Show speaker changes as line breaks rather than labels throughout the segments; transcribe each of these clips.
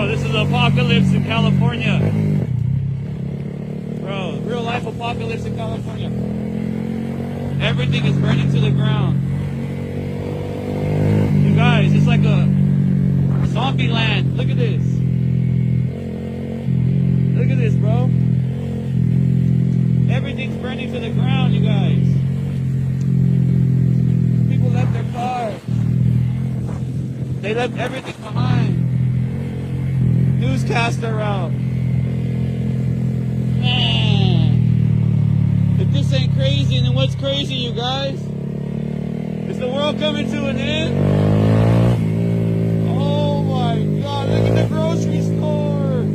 This is apocalypse in California. Bro, real life apocalypse in California. Everything is burning to the ground. You guys, it's like a zombie land. Look at this. Look at this, bro. Everything's burning to the ground, you guys. People left their cars. They left everything behind. Newscaster out. Man. If this ain't crazy, then what's crazy, you guys? Is the world coming to an end? Oh my God, look at the grocery store.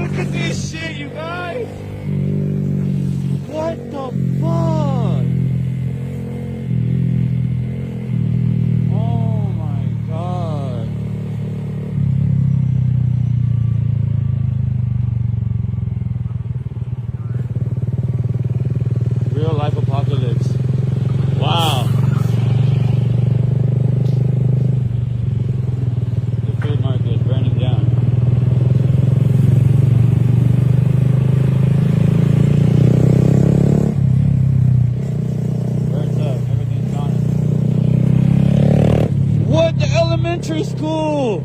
Look at this shit, you guys. What the fuck? Oh my God. Real life apocalypse. Wow. The food market is burning down. Burns up. Everything's gone. What? The elementary school?